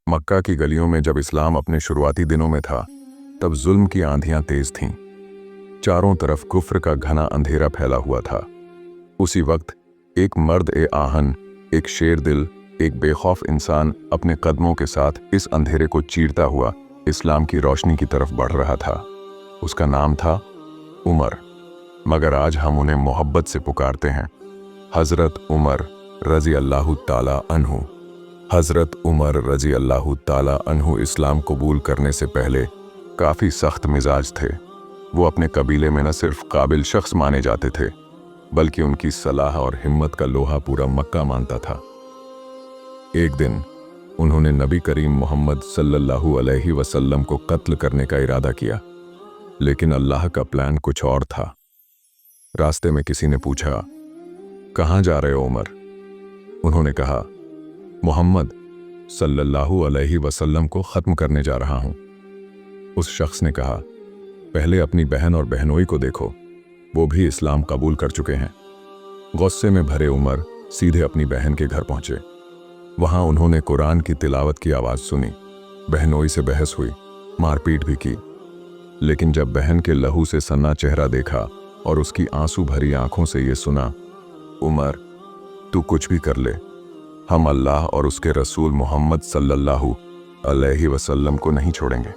मक्का की गलियों में जब इस्लाम अपने शुरुआती दिनों में था, तब जुल्म की आंधियां तेज थीं। चारों तरफ कुफ्र का घना अंधेरा फैला हुआ था। उसी वक्त एक मर्द ए आहन, एक शेर दिल, एक बेखौफ इंसान अपने कदमों के साथ इस अंधेरे को चीरता हुआ इस्लाम की रोशनी की तरफ बढ़ रहा था। उसका नाम था उमर, मगर आज हम उन्हें मोहब्बत से पुकारते हैं हज़रत उमर रज़ी अल्लाह ताला अन्हु। हज़रत उमर रज़ी अल्लाह ताला अन्हु इस्लाम कबूल करने से पहले काफ़ी सख्त मिजाज थे। वो अपने कबीले में न सिर्फ काबिल शख्स माने जाते थे, बल्कि उनकी सलाह और हिम्मत का लोहा पूरा मक्का मानता था। एक दिन उन्होंने नबी करीम मोहम्मद सल्लल्लाहु अलैहि वसल्लम को कत्ल करने का इरादा किया, लेकिन अल्लाह का प्लान कुछ और था। रास्ते में किसी ने पूछा, कहाँ जा रहे हो उमर? उन्होंने कहा, मोहम्मद सल्लल्लाहु अलैहि वसल्लम को ख़त्म करने जा रहा हूँ। उस शख्स ने कहा, पहले अपनी बहन और बहनोई को देखो, वो भी इस्लाम कबूल कर चुके हैं। गुस्से में भरे उमर सीधे अपनी बहन के घर पहुंचे। वहां उन्होंने कुरान की तिलावत की आवाज़ सुनी। बहनोई से बहस हुई, मारपीट भी की, लेकिन जब बहन के लहू से सन्ना चेहरा देखा और उसकी आंसू भरी आंखों से ये सुना, उमर तू कुछ भी कर ले, हम अल्लाह और उसके रसूल मोहम्मद सल्लल्लाहु अलैहि वसल्लम को नहीं छोड़ेंगे।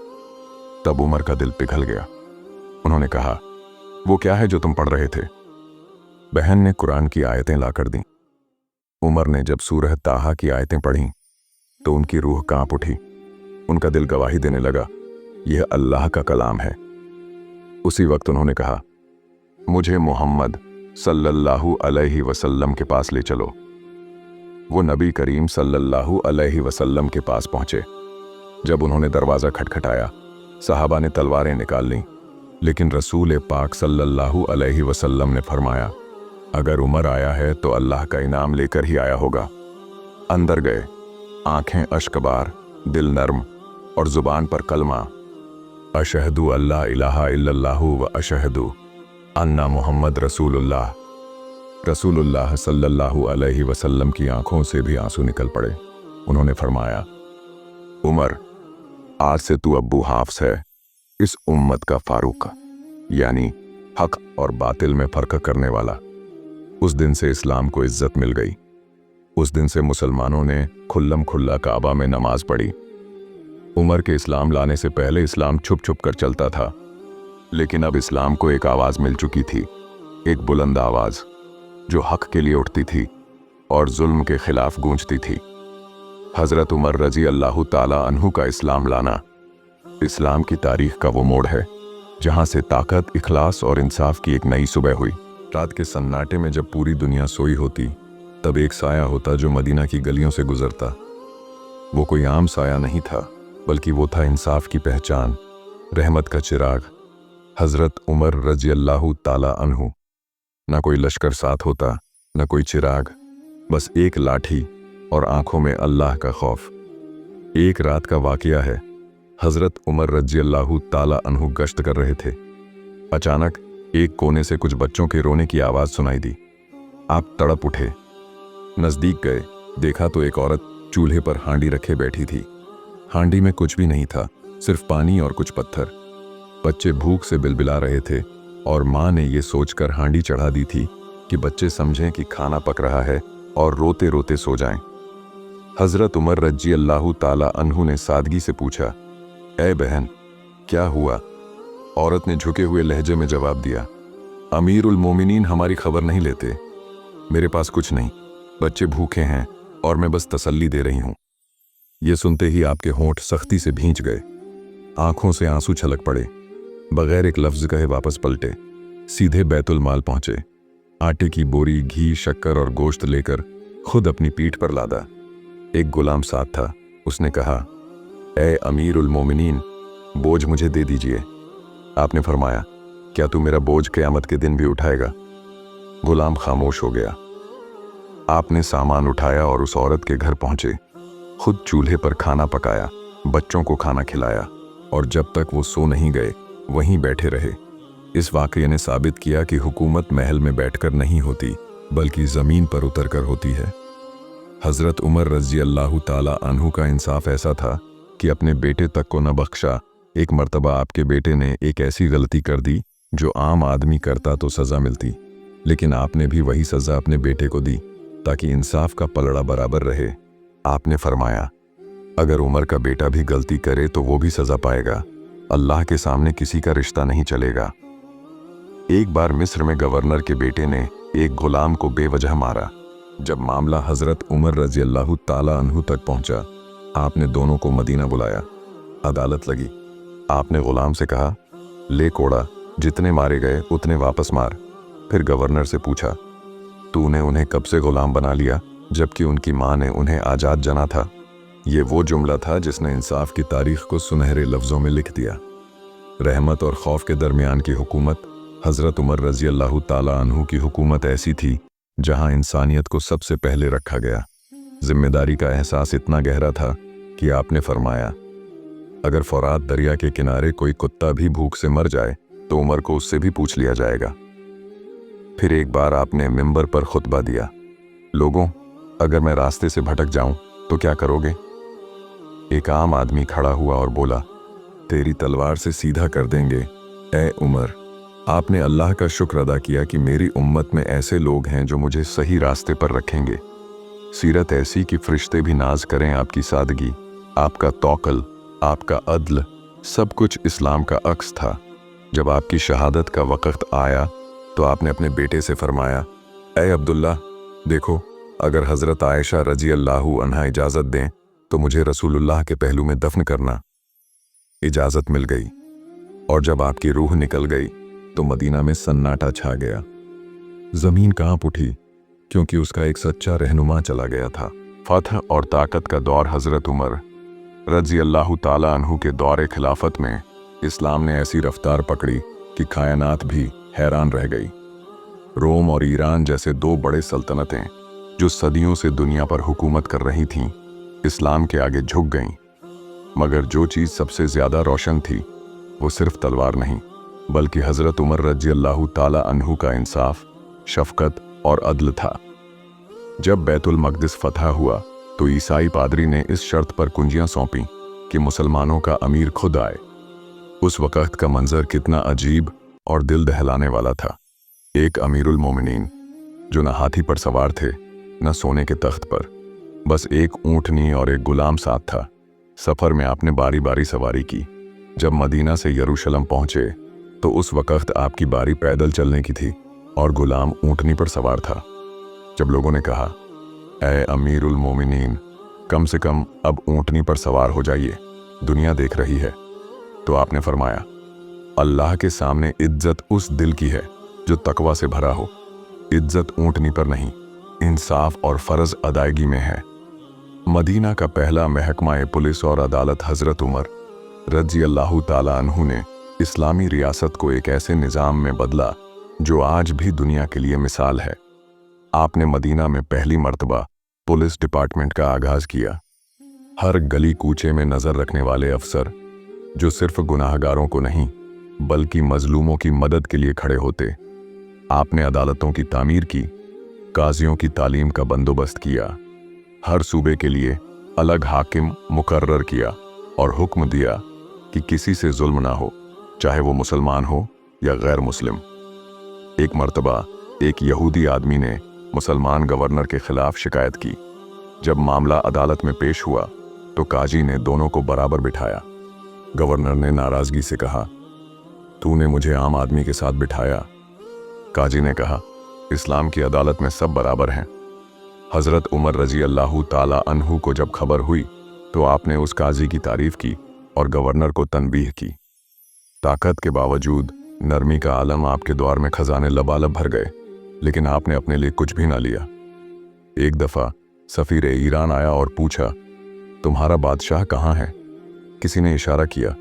तब उमर का दिल पिघल गया। उन्होंने कहा, वो क्या है जो तुम पढ़ रहे थे? बहन ने कुरान की आयतें लाकर दी। उमर ने जब सूरह ताहा की आयतें पढ़ीं तो उनकी रूह कांप उठी। उनका दिल गवाही देने लगा, यह अल्लाह का कलाम है। उसी वक्त उन्होंने कहा, मुझे मोहम्मद सल्लल्लाहु अलैहि वसल्लम के पास ले चलो। वो नबी करीम सल्लल्लाहु अलैहि वसल्लम के पास पहुंचे। जब उन्होंने दरवाज़ा खटखटाया, सहाबा ने तलवारें निकाल लीं, लेकिन रसूल पाक सल्लल्लाहु अलैहि वसल्लम ने फरमाया, अगर उमर आया है तो अल्लाह का इनाम लेकर ही आया होगा। अंदर गए, आंखें अश्कबार, दिल नर्म और जुबान पर कलमा, अशहदु अल्ला इलाहा इल्लल्लाहु व अशहदु अन्ना मोहम्मद रसूलुल्लाह। रसूलुल्लाह सल्लल्लाहु अलैहि वसल्लम की आंखों से भी आंसू निकल पड़े। उन्होंने फरमाया, उमर आज से तू अब्बू हाफ्स है, इस उम्मत का फारूक, यानी हक और बातिल में फर्क करने वाला। उस दिन से इस्लाम को इज्जत मिल गई। उस दिन से मुसलमानों ने खुल्लम खुल्ला काबा में नमाज पढ़ी। उमर के इस्लाम लाने से पहले इस्लाम छुप छुप कर चलता था, लेकिन अब इस्लाम को एक आवाज़ मिल चुकी थी, एक बुलंद आवाज़ जो हक के लिए उठती थी और जुल्म के खिलाफ गूंजती थी। हज़रत उमर रज़ी अल्लाह ताला अन्हु का इस्लाम लाना इस्लाम की तारीख का वो मोड़ है जहां से ताकत, इखलास और इंसाफ की एक नई सुबह हुई। रात के सन्नाटे में जब पूरी दुनिया सोई होती, तब एक साया होता जो मदीना की गलियों से गुजरता। वो कोई आम साया नहीं था, बल्कि वो था इंसाफ की पहचान, रहमत का चिराग, हज़रत उमर रज़ी अल्लाह ताला अन्हु। ना कोई लश्कर साथ होता, न कोई चिराग, बस एक लाठी और आंखों में अल्लाह का खौफ। एक रात का वाकया है। हज़रत उमर रज़ी अल्लाह ताला अन्हु गश्त कर रहे थे। अचानक एक कोने से कुछ बच्चों के रोने की आवाज़ सुनाई दी। आप तड़प उठे, नज़दीक गए, देखा तो एक औरत चूल्हे पर हांडी रखे बैठी थी। हांडी में कुछ भी नहीं था, सिर्फ पानी और कुछ पत्थर। बच्चे भूख से बिलबिला रहे थे और माँ ने ये सोचकर हांडी चढ़ा दी थी कि बच्चे समझें कि खाना पक रहा है और रोते रोते सो जाएं। हज़रत उमर रज़ी अल्लाह ताला अन्हु ने सादगी से पूछा, ऐ बहन, क्या हुआ? औरत ने झुके हुए लहजे में जवाब दिया, अमीरुल मोमिनीन हमारी खबर नहीं लेते। मेरे पास कुछ नहीं, बच्चे भूखे हैं और मैं बस तसल्ली दे रही हूँ। ये सुनते ही आपके होंठ सख्ती से भींच गए, आंखों से आंसू छलक पड़े। बगैर एक लफ्ज़ कहे वापस पलटे, सीधे बैतुल माल पहुंचे। आटे की बोरी, घी, शक्कर और गोश्त लेकर खुद अपनी पीठ पर लादा। एक गुलाम साथ था। उसने कहा, ए अमीरुल मोमिनीन, बोझ मुझे दे दीजिए। आपने फरमाया, क्या तू मेरा बोझ क़यामत के दिन भी उठाएगा? गुलाम खामोश हो गया। आपने सामान उठाया और उस औरत के घर पहुंचे। खुद चूल्हे पर खाना पकाया, बच्चों को खाना खिलाया और जब तक वो सो नहीं गए वहीं बैठे रहे। इस वाक़ये ने साबित किया कि हुकूमत महल में बैठकर नहीं होती, बल्कि ज़मीन पर उतरकर होती है। हज़रत उमर रज़ी अल्लाह ताला अन्हु का इंसाफ ऐसा था कि अपने बेटे तक को न बख्शा। एक मर्तबा आपके बेटे ने एक ऐसी गलती कर दी जो आम आदमी करता तो सज़ा मिलती, लेकिन आपने भी वही सज़ा अपने बेटे को दी ताकि इंसाफ का पलड़ा बराबर रहे। आपने फरमाया, अगर उमर का बेटा भी गलती करे तो वो भी सज़ा पाएगा, अल्लाह के सामने किसी का रिश्ता नहीं चलेगा। एक बार मिस्र में गवर्नर के बेटे ने एक गुलाम को बेवजह मारा। जब मामला हज़रत उमर रज़ी अल्लाह ताला अन्हु तक पहुंचा, आपने दोनों को मदीना बुलाया। अदालत लगी। आपने गुलाम से कहा, ले कोड़ा, जितने मारे गए उतने वापस मार। फिर गवर्नर से पूछा, तूने उन्हें कब से गुलाम बना लिया जबकि उनकी माँ ने उन्हें आज़ाद जना था? ये वो जुमला था जिसने इंसाफ की तारीख को सुनहरे लफ्ज़ों में लिख दिया। रहमत और खौफ के दरमियान की हुकूमत हज़रत उमर रज़ी अल्लाह ताला अन्हु की हुकूमत ऐसी थी जहां इंसानियत को सबसे पहले रखा गया। जिम्मेदारी का एहसास इतना गहरा था कि आपने फरमाया, अगर फुरात दरिया के किनारे कोई कुत्ता भी भूख से मर जाए तो उमर को उससे भी पूछ लिया जाएगा। फिर एक बार आपने मिंबर पर खुतबा दिया, लोगों, अगर मैं रास्ते से भटक जाऊं तो क्या करोगे? एक आम आदमी खड़ा हुआ और बोला, तेरी तलवार से सीधा कर देंगे ए उमर। आपने अल्लाह का शुक्र अदा किया कि मेरी उम्मत में ऐसे लोग हैं जो मुझे सही रास्ते पर रखेंगे। सीरत ऐसी कि फरिश्ते भी नाज करें आपकी सादगी, आपका तौकल, आपका अदल, सब कुछ इस्लाम का अक्स था। जब आपकी शहादत का वक्त आया तो आपने अपने बेटे से फरमाया, ए अब्दुल्ला, देखो, अगर हज़रत आयशा रज़ी अल्लाहु अन्हा इजाज़त दें तो मुझे रसूलुल्लाह के पहलू में दफन करना। इजाज़त मिल गई और जब आपकी रूह निकल गई तो मदीना में सन्नाटा छा गया। ज़मीन कांप उठी क्योंकि उसका एक सच्चा रहनुमा चला गया था। फतह और ताकत का दौर हज़रत उमर रज़ी अल्लाह ताला अन्हु के दौर खिलाफत में इस्लाम ने ऐसी रफ्तार पकड़ी कि कायनात भी हैरान रह गई। रोम और ईरान जैसे दो बड़े सल्तनतें जो सदियों से दुनिया पर हुकूमत कर रही थीं, इस्लाम के आगे झुक गईं। मगर जो चीज़ सबसे ज़्यादा रोशन थी वो सिर्फ तलवार नहीं बल्कि हज़रत उमर रज़ी अल्लाह ताला अन्हु का इंसाफ, शफ़क़त और अदल था। जब बैतुल मक़दिस फतह हुआ तो ईसाई पादरी ने इस शर्त पर कुंजियां सौंपीं कि मुसलमानों का अमीर खुद आए। उस वक़्त का मंजर कितना अजीब और दिल दहलाने वाला था। एक अमीरुल मोमिनीन जो न हाथी पर सवार थे न सोने के तख्त पर, बस एक ऊँटनी और एक गुलाम साथ था। सफ़र में आपने बारी बारी सवारी की। जब मदीना से यरूशलेम पहुँचे तो उस वक़्त आपकी बारी पैदल चलने की थी और गुलाम ऊँटनी पर सवार था। जब लोगों ने कहा, ए अमीरुल मोमिनीन, कम से कम अब ऊँटनी पर सवार हो जाइए, दुनिया देख रही है, तो आपने फरमाया, अल्लाह के सामने इज्जत उस दिल की है जो तकवा से भरा हो। इज्जत ऊँटनी पर नहीं, इंसाफ और फ़र्ज़ अदायगी में है। मदीना का पहला महकमा पुलिस और अदालत हज़रत उमर रज़ी अल्लाह ताला अन्हु ने इस्लामी रियासत को एक ऐसे निज़ाम में बदला जो आज भी दुनिया के लिए मिसाल है। आपने मदीना में पहली मर्तबा पुलिस डिपार्टमेंट का आगाज़ किया। हर गली कूचे में नज़र रखने वाले अफसर जो सिर्फ गुनाहगारों को नहीं बल्कि मजलूमों की मदद के लिए खड़े होते। आपने अदालतों की तामीर की, काजियों की तालीम का बंदोबस्त किया, हर सूबे के लिए अलग हाकिम मुकर्रर किया और हुक्म दिया कि किसी से जुल्म ना हो, चाहे वो मुसलमान हो या गैर मुस्लिम। एक मर्तबा एक यहूदी आदमी ने मुसलमान गवर्नर के खिलाफ शिकायत की। जब मामला अदालत में पेश हुआ तो काजी ने दोनों को बराबर बिठाया। गवर्नर ने नाराज़गी से कहा, तूने मुझे आम आदमी के साथ बिठाया। काजी ने कहा, इस्लाम की अदालत में सब बराबर हैं। हज़रत उमर रज़ी अल्लाह ताला अन्हु को जब खबर हुई तो आपने उस काजी की तारीफ़ की और गवर्नर को तनबीह की। ताकत के बावजूद नरमी का आलम आपके द्वार में खजाने लबालब भर गए, लेकिन आपने अपने लिए कुछ भी ना लिया। एक दफ़ा सफ़ीर ईरान आया और पूछा, तुम्हारा बादशाह कहाँ है? किसी ने इशारा किया,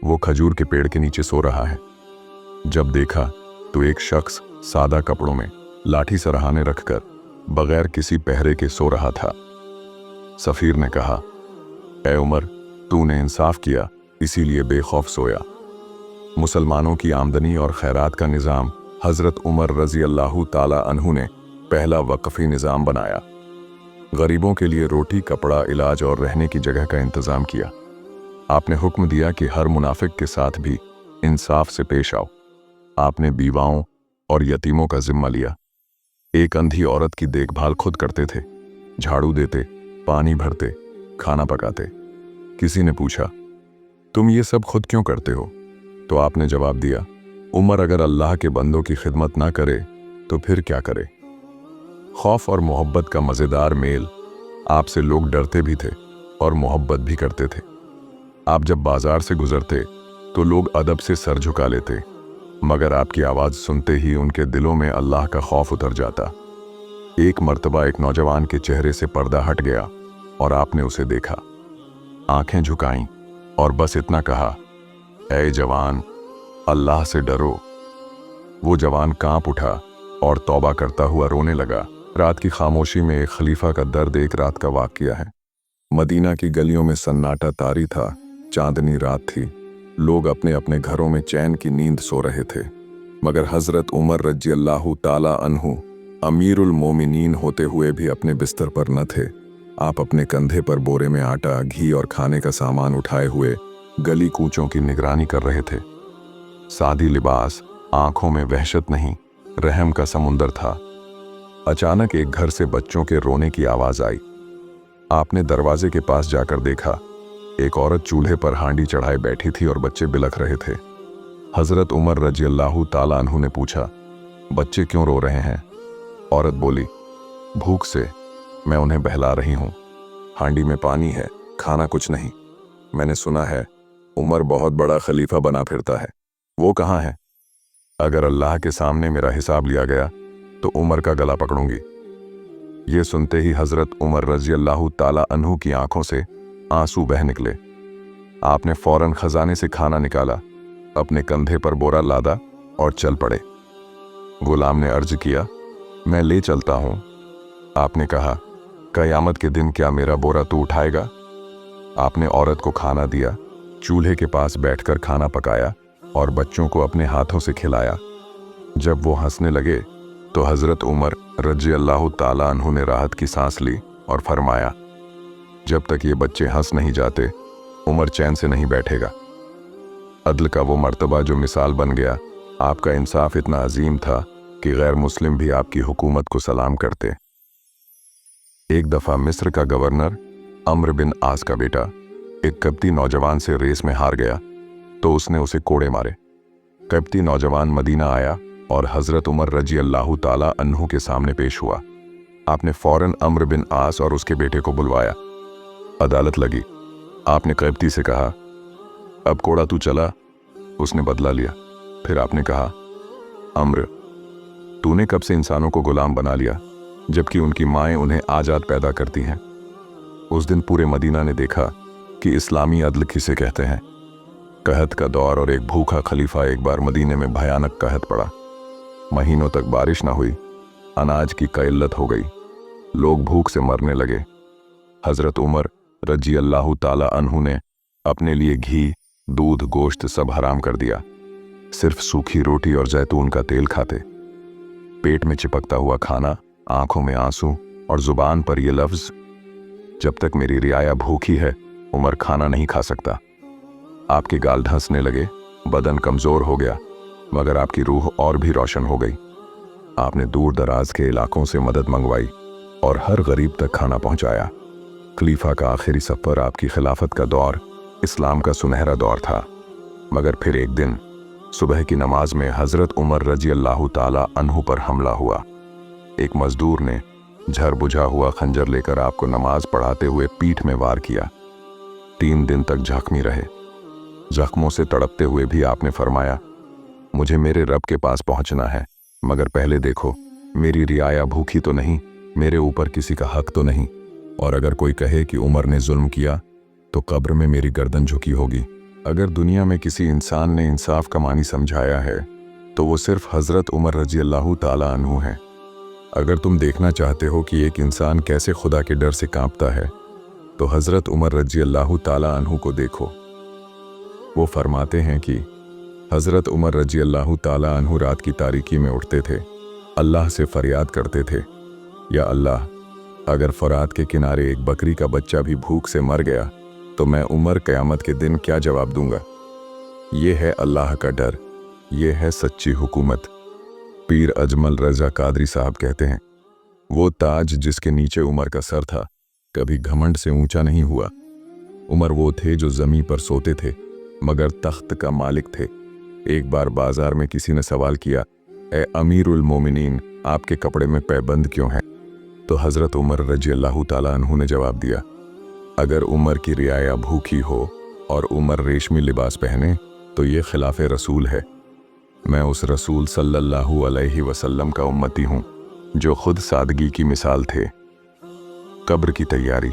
वो खजूर के पेड़ के नीचे सो रहा है। जब देखा तो एक शख्स सादा कपड़ों में लाठी सरहाने रखकर बगैर किसी पहरे के सो रहा था। सफ़ीर ने कहा, ए उमर, तूने इंसाफ किया, इसीलिए बेखौफ सोया। मुसलमानों की आमदनी और खैरात का निज़ाम हज़रत उमर रज़ी अल्लाह ताला अन्हु ने पहला वक़फ़ी निज़ाम बनाया। गरीबों के लिए रोटी, कपड़ा, इलाज और रहने की जगह का इंतजाम किया। आपने हुक्म दिया कि हर मुनाफिक के साथ भी इंसाफ से पेश आओ। आपने बीवाओं और यतीमों का जिम्मा लिया। एक अंधी औरत की देखभाल खुद करते थे, झाड़ू देते, पानी भरते, खाना पकाते। किसी ने पूछा, तुम ये सब खुद क्यों करते हो? तो आपने जवाब दिया, उमर अगर अल्लाह के बंदों की खिदमत ना करे तो फिर क्या करे? खौफ और मोहब्बत का मज़ेदार मेल। आपसे लोग डरते भी थे और मोहब्बत भी करते थे। आप जब बाजार से गुजरते तो लोग अदब से सर झुका लेते, मगर आपकी आवाज़ सुनते ही उनके दिलों में अल्लाह का खौफ उतर जाता। एक मर्तबा एक नौजवान के चेहरे से पर्दा हट गया और आपने उसे देखा, आंखें झुकाईं और बस इतना कहा, ऐ जवान, अल्लाह से डरो। वो जवान कांप उठा और तौबा करता हुआ रोने लगा। रात की खामोशी में एक खलीफा का दर्द एक रात का वाक़या है। मदीना की गलियों में सन्नाटा तारी था, चांदनी रात थी। लोग अपने अपने घरों में चैन की नींद सो रहे थे, मगर हज़रत उमर रज़ियल्लाहु ताला अन्हु अमीरुल मोमिनीन होते हुए भी अपने बिस्तर पर न थे। आप अपने कंधे पर बोरे में आटा, घी और खाने का सामान उठाए हुए गली कूचों की निगरानी कर रहे थे। सादी लिबास, आंखों में वहशत नहीं, रहम का समुंदर था। अचानक एक घर से बच्चों के रोने की आवाज़ आई। आपने दरवाजे के पास जाकर देखा, एक औरत चूल्हे पर हांडी चढ़ाए बैठी थी और बच्चे बिलख रहे थे। हज़रत उमर रज़ियल्लाहु ताला अन्हु ने पूछा, बच्चे क्यों रो रहे हैं? औरत बोली, भूख से, मैं उन्हें बहला रही हूँ। हांडी में पानी है, खाना कुछ नहीं। मैंने सुना है उमर बहुत बड़ा खलीफा बना फिरता है, वो कहाँ है? अगर अल्लाह के सामने मेरा हिसाब लिया गया तो उमर का गला पकड़ूंगी। ये सुनते ही हज़रत उमर रज़ियल्लाहु ताला अन्हु की आंखों से आंसू बह निकले। आपने फौरन खजाने से खाना निकाला, अपने कंधे पर बोरा लादा और चल पड़े। गुलाम ने अर्ज किया, मैं ले चलता हूँ। आपने कहा, क़यामत के दिन क्या मेरा बोरा तू उठाएगा? आपने औरत को खाना दिया, चूल्हे के पास बैठकर खाना पकाया और बच्चों को अपने हाथों से खिलाया। जब वो हंसने लगे तो हज़रत उमर रज़ियल्लाहु ताला अन्हु ने राहत की सांस ली और फरमाया, जब तक ये बच्चे हंस नहीं जाते उमर चैन से नहीं बैठेगा। अदल का वो मर्तबा जो मिसाल बन गया। आपका इंसाफ इतना अजीम था कि गैर मुस्लिम भी आपकी हुकूमत को सलाम करते। एक दफ़ा मिस्र का गवर्नर अम्र बिन आस का बेटा एक कब्ती नौजवान से रेस में हार गया तो उसने उसे कोड़े मारे। कब्ती नौजवान मदीना आया और हज़रत उमर रज़ियल्लाहु ताला अन्हु के सामने पेश हुआ। आपने फ़ौरन अम्र बिन आस और उसके बेटे को बुलवाया। अदालत लगी। आपने कब्ती से कहा, अब कोड़ा तू चला। उसने बदला लिया। फिर आपने कहा, अम्र, तूने कब से इंसानों को गुलाम बना लिया जबकि उनकी माएँ उन्हें आज़ाद पैदा करती हैं? उस दिन पूरे मदीना ने देखा कि इस्लामी अदल किसे कहते हैं। कहत का दौर और एक भूखा खलीफा। एक बार मदीने में भयानक कहत पड़ा। महीनों तक बारिश ना हुई, अनाज की किल्लत हो गई, लोग भूख से मरने लगे। हज़रत उमर रज़ियल्लाहु ताला अन्हु ने अपने लिए घी, दूध, गोश्त सब हराम कर दिया। सिर्फ सूखी रोटी और जैतून का तेल खाते। पेट में चिपकता हुआ खाना, आंखों में आंसू और जुबान पर ये लफ्ज़, जब तक मेरी रियाया भूखी है उमर खाना नहीं खा सकता। आपके गाल धंसने लगे, बदन कमज़ोर हो गया, मगर आपकी रूह और भी रोशन हो गई। आपने दूर दराज के इलाकों से मदद मंगवाई और हर गरीब तक खाना पहुंचाया। खलीफा का आखिरी सफ़र, आपकी खिलाफत का दौर इस्लाम का सुनहरा दौर था। मगर फिर एक दिन सुबह की नमाज में हज़रत उमर रज़ियल्लाहु ताला अन्हु पर हमला हुआ। एक मजदूर ने झर बुझा हुआ खंजर लेकर आपको नमाज पढ़ाते हुए पीठ में वार किया। 3 दिन तक जख्मी रहे। जख्मों से तड़पते हुए भी आपने फरमाया, मुझे मेरे रब के पास पहुंचना है, मगर पहले देखो मेरी रियाया भूखी तो नहीं, मेरे ऊपर किसी का हक तो नहीं, और अगर कोई कहे कि उमर ने जुल्म किया तो कब्र में मेरी गर्दन झुकी होगी। अगर दुनिया में किसी इंसान ने इंसाफ का मानी समझाया है तो वो सिर्फ हज़रत उमर रज़ियल्लाहु ताला अन्हु है। अगर तुम देखना चाहते हो कि एक इंसान कैसे खुदा के डर से कांपता है तो हज़रत उमर रज़ियल्लाहु ताला अन्हु को देखो। वो फरमाते हैं कि हज़रत उमर रज़ियल्लाहु ताला अन्हु रात की तारीकी में उठते थे, अल्लाह से फरियाद करते थे, या अल्लाह, अगर फरात के किनारे एक बकरी का बच्चा भी भूख से मर गया तो मैं उमर क़यामत के दिन क्या जवाब दूंगा? ये है अल्लाह का डर, ये है सच्ची हुकूमत। पीर अजमल रजा कादरी साहब कहते हैं, वो ताज जिसके नीचे उमर का सर था कभी घमंड से ऊंचा नहीं हुआ। उमर वो थे जो ज़मीं पर सोते थे मगर तख्त का मालिक थे। एक बार बाजार में किसी ने सवाल किया, ए अमीरुल मोमिनीन, आपके कपड़े में पैबंद क्यों है? तो हज़रत उमर रजी अल्लाह ताला अन्हु ने जवाब दिया, अगर उमर की रियाया भूखी हो और उमर रेशमी लिबास पहने तो ये खिलाफ रसूल है। मैं उस रसूल सल्लल्लाहु अलैहि वसल्लम का उम्मती हूँ जो खुद सादगी की मिसाल थे। कब्र की तैयारी।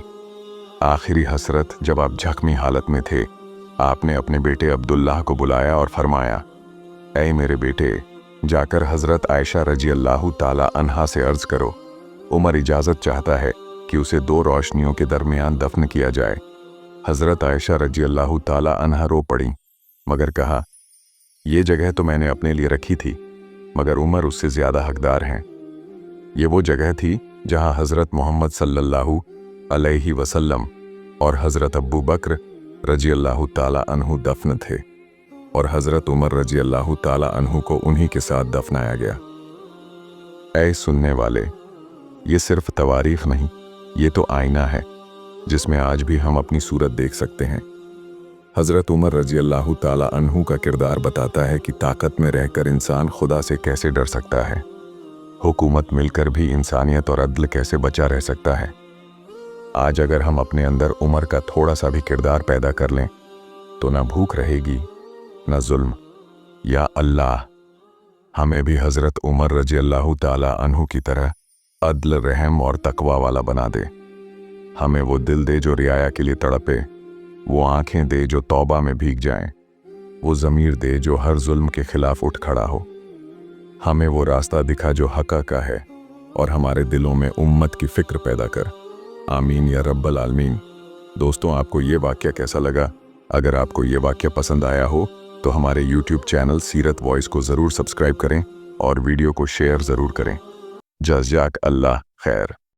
आखिरी हसरत जब आप जख्मी हालत में थे, आपने अपने बेटे अब्दुल्लाह को बुलाया और फरमाया, ऐ मेरे बेटे, जाकर हज़रत आयशा रजी अल्लाह ताला अन्हा से अर्ज़ करो, उमर इजाज़त चाहता है कि उसे 2 रोशनियों के दरमियान दफन किया जाए। हज़रत आयशा रजी अल्लाह ताला अन्हा रो पड़ी मगर कहा, ये जगह तो मैंने अपने लिए रखी थी मगर उमर उससे ज़्यादा हकदार हैं। ये वो जगह थी जहां हज़रत मोहम्मद सल्लल्लाहु अलैहि वसल्लम और हज़रत अब्बू बकर रजी अल्लाह ताला अन्हु दफन थे और हज़रत उमर रजी अल्लाह ताला अन्हु को उन्हीं के साथ दफनाया गया। ऐ सुनने वाले, ये सिर्फ तवारीख नहीं, ये तो आईना है जिसमें आज भी हम अपनी सूरत देख सकते हैं। हज़रत उमर रजी अल्लाह ताला अन्हु का किरदार बताता है कि ताकत में रहकर इंसान खुदा से कैसे डर सकता है, हुकूमत मिलकर भी इंसानियत और अदल कैसे बचा रह सकता है। आज अगर हम अपने अंदर उमर का थोड़ा सा भी किरदार पैदा कर लें तो ना भूख रहेगी ना जुल्म। या अल्लाह, हमें भी हज़रत उमर रजी अल्लाह ताला अन्हु की तरह अदल, रहम और तकवा वाला बना दे। हमें वो दिल दे जो रियाया के लिए तड़पे, वो आंखें दे जो तौबा में भीग जाएं, वो ज़मीर दे जो हर जुल्म के खिलाफ उठ खड़ा हो। हमें वो रास्ता दिखा जो हक़ का है और हमारे दिलों में उम्मत की फ़िक्र पैदा कर। आमीन या रब्बल आलमीन। दोस्तों, आपको ये वाक़या कैसा लगा? अगर आपको ये वाक़या पसंद आया हो तो हमारे YouTube चैनल सीरत वॉइस को ज़रूर सब्सक्राइब करें और वीडियो को शेयर ज़रूर करें। जज़ाक अल्लाह खैर।